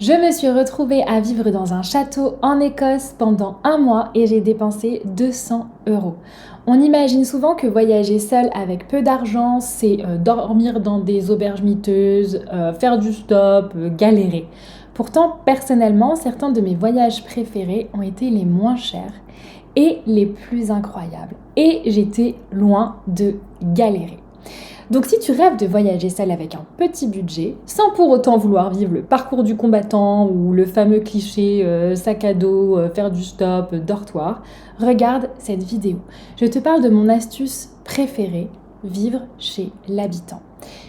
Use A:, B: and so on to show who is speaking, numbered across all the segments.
A: Je me suis retrouvée à vivre dans un château en Écosse pendant un mois et j'ai dépensé 200 euros. On imagine souvent que voyager seul avec peu d'argent, c'est dormir dans des auberges miteuses, faire du stop, galérer. Pourtant, personnellement, certains de mes voyages préférés ont été les moins chers et les plus incroyables. Et j'étais loin de galérer. Donc si tu rêves de voyager seul avec un petit budget, sans pour autant vouloir vivre le parcours du combattant ou le fameux cliché sac à dos, faire du stop, dortoir, regarde cette vidéo. Je te parle de mon astuce préférée, vivre chez l'habitant.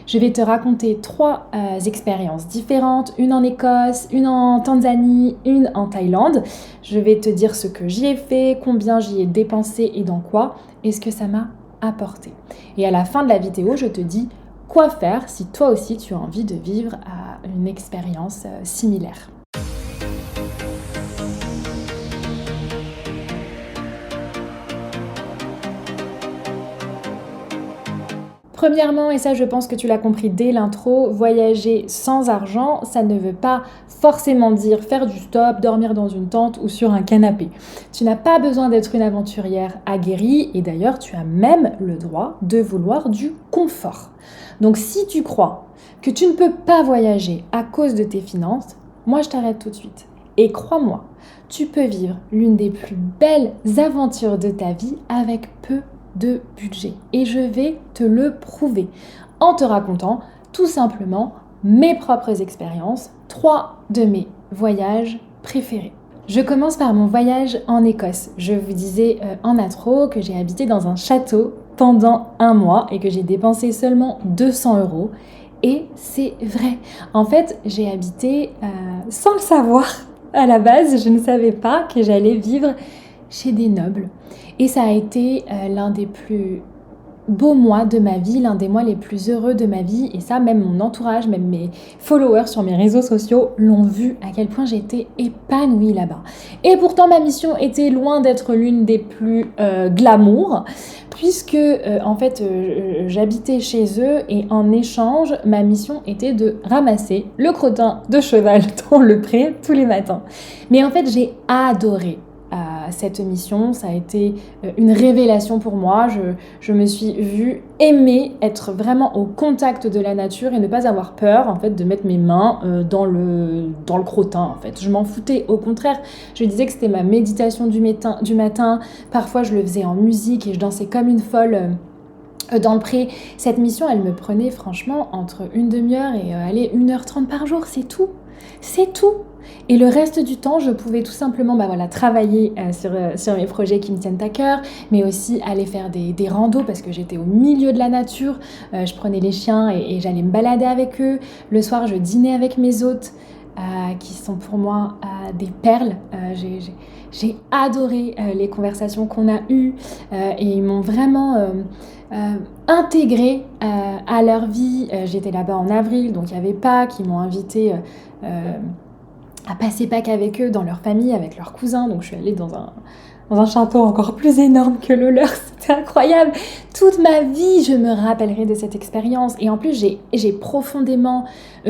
A: Je vais te raconter 3 expériences différentes, une en Écosse, une en Tanzanie, une en Thaïlande. Je vais te dire ce que j'y ai fait, combien j'y ai dépensé et dans quoi, et ce que ça m'a apporté. Et à la fin de la vidéo, je te dis quoi faire si toi aussi tu as envie de vivre une expérience similaire. Premièrement, et ça je pense que tu l'as compris dès l'intro, voyager sans argent, ça ne veut pas forcément dire faire du stop, dormir dans une tente ou sur un canapé. Tu n'as pas besoin d'être une aventurière aguerrie et d'ailleurs tu as même le droit de vouloir du confort. Donc si tu crois que tu ne peux pas voyager à cause de tes finances, moi je t'arrête tout de suite. Et crois-moi, tu peux vivre l'une des plus belles aventures de ta vie avec peu de budget. Et je vais te le prouver en te racontant tout simplement mes propres expériences, 3 de mes voyages préférés. Je commence par mon voyage en Écosse. Je vous disais en intro que j'ai habité dans un château pendant un mois et que j'ai dépensé seulement 200 euros. Et c'est vrai. En fait, j'ai habité sans le savoir. À la base, je ne savais pas que j'allais vivre chez des nobles. Et ça a été l'un des plus beaux mois de ma vie, l'un des mois les plus heureux de ma vie. Et ça, même mon entourage, même mes followers sur mes réseaux sociaux l'ont vu à quel point j'étais épanouie là-bas. Et pourtant, ma mission était loin d'être l'une des plus glamour, puisque en fait, j'habitais chez eux et en échange, ma mission était de ramasser le crottin de cheval dans le pré tous les matins. Mais en fait, j'ai adoré cette mission, ça a été une révélation pour moi. Je me suis vue aimer être vraiment au contact de la nature et ne pas avoir peur en fait de mettre mes mains dans le crottin en fait. Je m'en foutais, au contraire, je disais que c'était ma méditation du matin. Parfois je le faisais en musique et je dansais comme une folle dans le pré. Cette mission, elle me prenait franchement entre une demi-heure et 1h30 par jour, c'est tout. C'est tout. Et le reste du temps, je pouvais tout simplement travailler sur mes projets qui me tiennent à cœur, mais aussi aller faire des randos parce que j'étais au milieu de la nature. Je prenais les chiens et j'allais me balader avec eux. Le soir, je dînais avec mes hôtes qui sont pour moi des perles. J'ai adoré les conversations qu'on a eues et ils m'ont vraiment intégrée à leur vie. J'étais là-bas en avril, donc il y avait Pâques, ils m'ont invitée à passer Pâques avec eux, dans leur famille, avec leurs cousins. Donc je suis allée dans un château encore plus énorme que le leur, c'était incroyable. Toute ma vie, je me rappellerai de cette expérience. Et en plus, j'ai profondément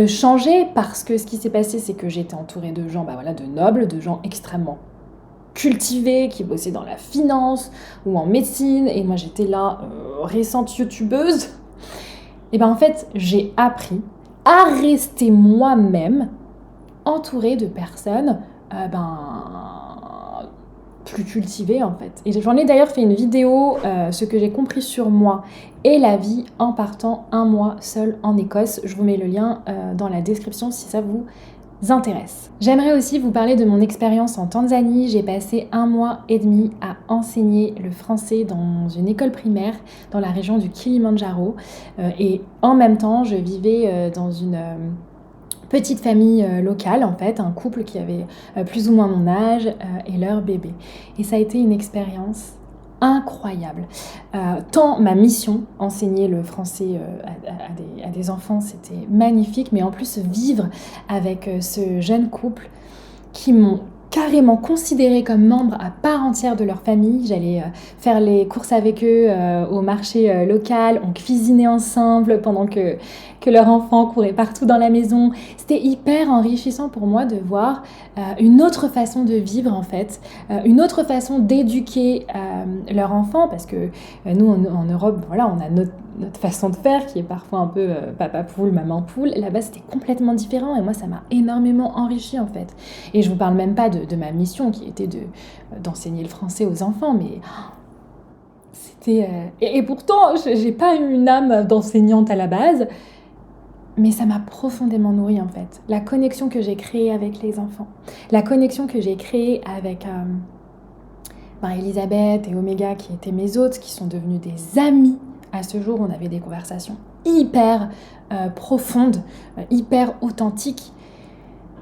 A: changé parce que ce qui s'est passé, c'est que j'étais entourée de gens, de nobles, de gens extrêmement cultivés, qui bossaient dans la finance ou en médecine. Et moi, j'étais là, récente youtubeuse. Et en fait, j'ai appris à rester moi-même entourée de personnes plus cultivées en fait. Et j'en ai d'ailleurs fait une vidéo, ce que j'ai compris sur moi et la vie en partant un mois seule en Écosse. Je vous mets le lien dans la description si ça vous intéresse. J'aimerais aussi vous parler de mon expérience en Tanzanie. J'ai passé 1 mois et demi à enseigner le français dans une école primaire dans la région du Kilimandjaro et en même temps je vivais dans une petite famille locale en fait, un couple qui avait plus ou moins mon âge et leur bébé. Et ça a été une expérience incroyable. Tant ma mission, enseigner le français à des enfants, c'était magnifique, mais en plus vivre avec ce jeune couple qui m'ont carrément considérés comme membres à part entière de leur famille. J'allais faire les courses avec eux au marché local, on cuisinait ensemble pendant que leur enfant courait partout dans la maison. C'était hyper enrichissant pour moi de voir une autre façon de vivre en fait, une autre façon d'éduquer leur enfant, parce que nous en Europe, voilà, on a notre façon de faire qui est parfois un peu papa poule, maman poule. Là-bas, c'était complètement différent et moi, ça m'a énormément enrichi en fait. Et je vous parle même pas de ma mission qui était d'enseigner le français aux enfants, mais c'était... Et pourtant, j'ai pas eu une âme d'enseignante à la base, mais ça m'a profondément nourrie en fait. La connexion que j'ai créée avec les enfants, la connexion que j'ai créée avec Elisabeth et Omega qui étaient mes hôtes, qui sont devenus des amis. À ce jour, on avait des conversations hyper profondes, hyper authentiques.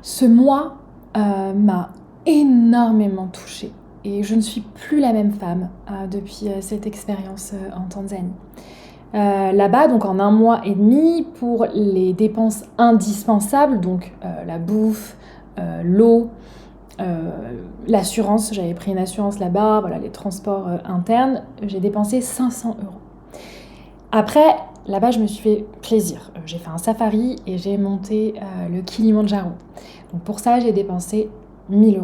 A: Ce mois m'a énormément touchée et je ne suis plus la même femme depuis cette expérience en Tanzanie. Là-bas, donc en 1 mois et demi, pour les dépenses indispensables, donc la bouffe, l'eau, l'assurance, j'avais pris une assurance là-bas, voilà, les transports internes, j'ai dépensé 500 €. Après, là-bas, je me suis fait plaisir. J'ai fait un safari et j'ai monté le Kilimandjaro. Donc pour ça, j'ai dépensé 1 000 €.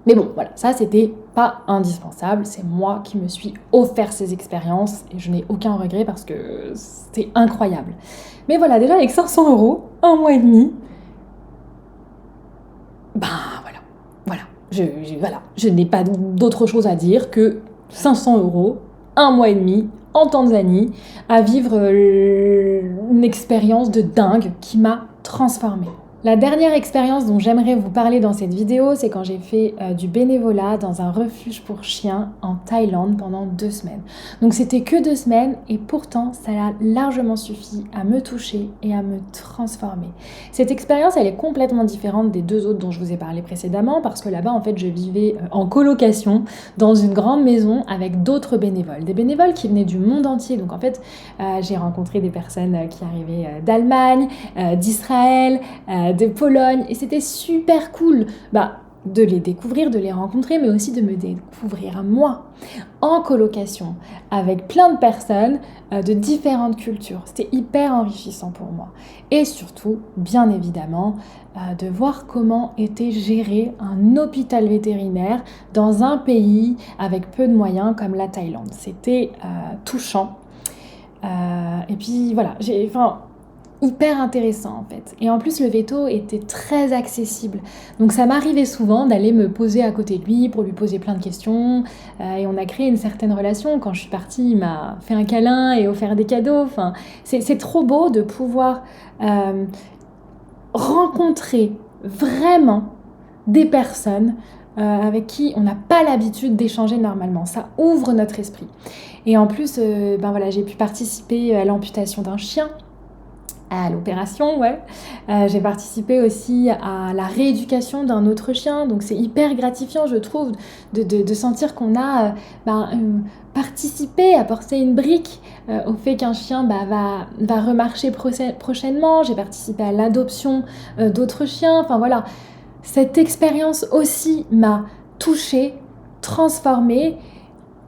A: Mais bon, voilà, ça, c'était pas indispensable. C'est moi qui me suis offert ces expériences et je n'ai aucun regret parce que c'était incroyable. Mais voilà, déjà avec 500 €, 1 mois et demi, voilà. Je n'ai pas d'autre chose à dire que 500 €, 1 mois et demi, en Tanzanie, à vivre une expérience de dingue qui m'a transformée. La dernière expérience dont j'aimerais vous parler dans cette vidéo, c'est quand j'ai fait du bénévolat dans un refuge pour chiens en Thaïlande pendant 2 semaines. Donc c'était que 2 semaines et pourtant ça a largement suffi à me toucher et à me transformer. Cette expérience, elle est complètement différente des 2 autres dont je vous ai parlé précédemment parce que là-bas, en fait, je vivais en colocation dans une grande maison avec d'autres bénévoles. Des bénévoles qui venaient du monde entier. Donc en fait, j'ai rencontré des personnes qui arrivaient d'Allemagne, d'Israël, de Pologne, et c'était super cool de les découvrir, de les rencontrer, mais aussi de me découvrir moi, en colocation, avec plein de personnes de différentes cultures. C'était hyper enrichissant pour moi. Et surtout, bien évidemment, de voir comment était géré un hôpital vétérinaire dans un pays avec peu de moyens comme la Thaïlande. C'était touchant. Et puis voilà, hyper intéressant en fait. Et en plus, le veto était très accessible. Donc ça m'arrivait souvent d'aller me poser à côté de lui pour lui poser plein de questions. Et on a créé une certaine relation. Quand je suis partie, il m'a fait un câlin et offert des cadeaux. Enfin, c'est trop beau de pouvoir rencontrer vraiment des personnes avec qui on n'a pas l'habitude d'échanger normalement. Ça ouvre notre esprit. Et en plus, j'ai pu participer à l'amputation d'un chien, à l'opération, ouais. J'ai participé aussi à la rééducation d'un autre chien, donc c'est hyper gratifiant, je trouve, de sentir qu'on a participé, apporté une brique au fait qu'un chien va remarcher prochainement. J'ai participé à l'adoption d'autres chiens, enfin voilà. Cette expérience aussi m'a touchée, transformée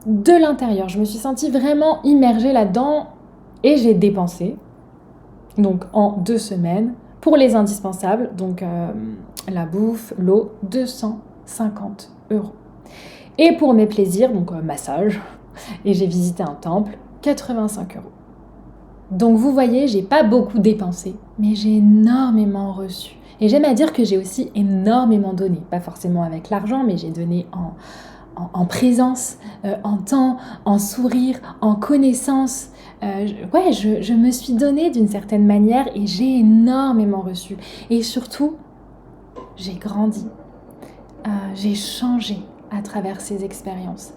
A: de l'intérieur. Je me suis sentie vraiment immergée là-dedans et j'ai dépensé, donc en 2 semaines, pour les indispensables, donc la bouffe, l'eau, 250 €. Et pour mes plaisirs, donc massage, et j'ai visité un temple, 85 €. Donc vous voyez, j'ai pas beaucoup dépensé, mais j'ai énormément reçu. Et j'aime à dire que j'ai aussi énormément donné, pas forcément avec l'argent, mais j'ai donné en présence, en temps, en sourire, en connaissance. Je me suis donnée d'une certaine manière et j'ai énormément reçu. Et surtout, j'ai grandi, j'ai changé à travers ces expériences.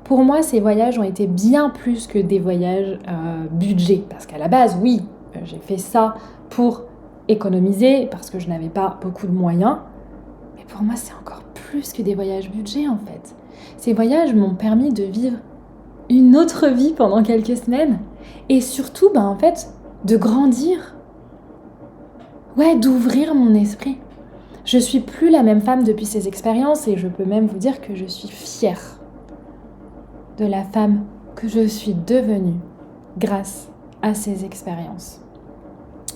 A: Pour moi, ces voyages ont été bien plus que des voyages budget. Parce qu'à la base, oui, j'ai fait ça pour économiser, parce que je n'avais pas beaucoup de moyens. Mais pour moi, c'est encore plus que des voyages budget, en fait. Ces voyages m'ont permis de vivre une autre vie pendant quelques semaines. Et surtout, en fait, de grandir. Ouais, d'ouvrir mon esprit. Je suis plus la même femme depuis ces expériences et je peux même vous dire que je suis fière de la femme que je suis devenue grâce à ces expériences.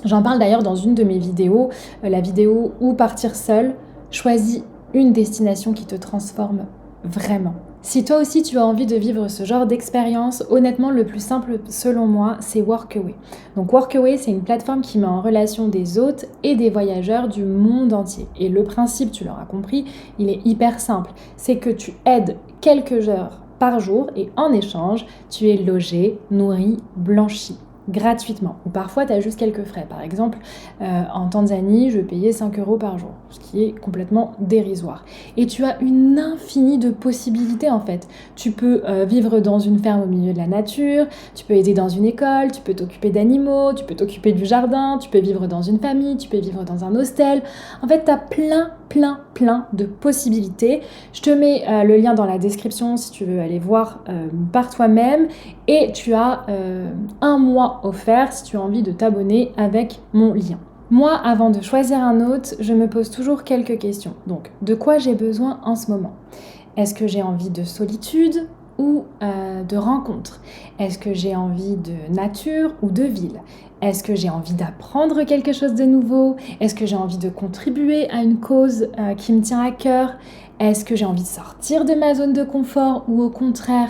A: J'en parle d'ailleurs dans une de mes vidéos, la vidéo Où partir seul. Choisis une destination qui te transforme vraiment. Si toi aussi tu as envie de vivre ce genre d'expérience, honnêtement le plus simple selon moi c'est Workaway. Donc Workaway c'est une plateforme qui met en relation des hôtes et des voyageurs du monde entier. Et le principe, tu l'auras compris, il est hyper simple. C'est que tu aides quelques heures par jour et en échange tu es logé, nourri, blanchi. Gratuitement, ou parfois tu as juste quelques frais. Par exemple, en Tanzanie, je payais 5 € par jour, ce qui est complètement dérisoire. Et tu as une infinie de possibilités en fait. Tu peux vivre dans une ferme au milieu de la nature, tu peux aider dans une école, tu peux t'occuper d'animaux, tu peux t'occuper du jardin, tu peux vivre dans une famille, tu peux vivre dans un hostel. En fait, tu as plein de possibilités. Je te mets le lien dans la description si tu veux aller voir par toi-même. Et tu as un mois offert si tu as envie de t'abonner avec mon lien. Moi, avant de choisir un hôte, je me pose toujours quelques questions. Donc, de quoi j'ai besoin en ce moment ? Est-ce que j'ai envie de solitude ou de rencontre ? Est-ce que j'ai envie de nature ou de ville ? Est-ce que j'ai envie d'apprendre quelque chose de nouveau ? Est-ce que j'ai envie de contribuer à une cause qui me tient à cœur ? Est-ce que j'ai envie de sortir de ma zone de confort ou au contraire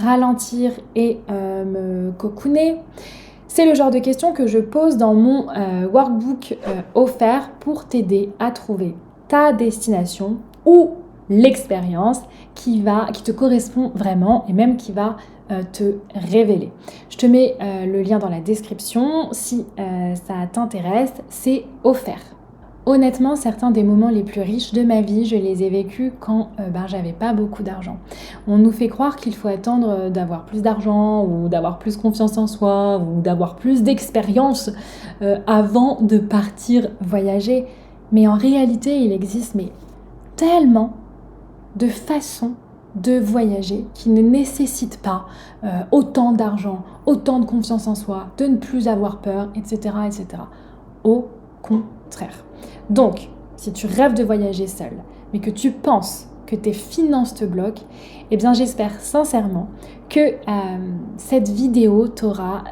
A: ralentir et me cocooner ? C'est le genre de questions que je pose dans mon workbook offert pour t'aider à trouver ta destination ou l'expérience qui te correspond vraiment et même qui va te révéler. Je te mets le lien dans la description si ça t'intéresse, c'est offert. Honnêtement, certains des moments les plus riches de ma vie, je les ai vécus quand j'avais pas beaucoup d'argent. On nous fait croire qu'il faut attendre d'avoir plus d'argent ou d'avoir plus confiance en soi ou d'avoir plus d'expérience avant de partir voyager. Mais en réalité, il existe tellement de façons de voyager qui ne nécessitent pas autant d'argent, autant de confiance en soi, de ne plus avoir peur, etc. etc. Au contraire. Donc, si tu rêves de voyager seul, mais que tu penses que tes finances te bloquent, eh bien j'espère sincèrement que cette vidéo t'aura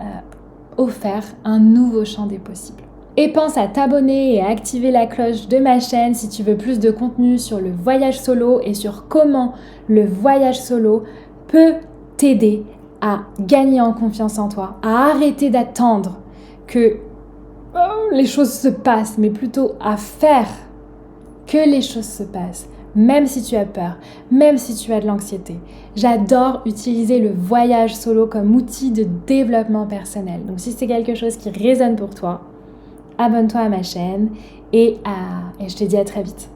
A: offert un nouveau champ des possibles. Et pense à t'abonner et à activer la cloche de ma chaîne si tu veux plus de contenu sur le voyage solo et sur comment le voyage solo peut t'aider à gagner en confiance en toi, à arrêter d'attendre que les choses se passent, mais plutôt à faire que les choses se passent, même si tu as peur, même si tu as de l'anxiété. J'adore utiliser le voyage solo comme outil de développement personnel. Donc si c'est quelque chose qui résonne pour toi, abonne-toi à ma chaîne et je te dis à très vite.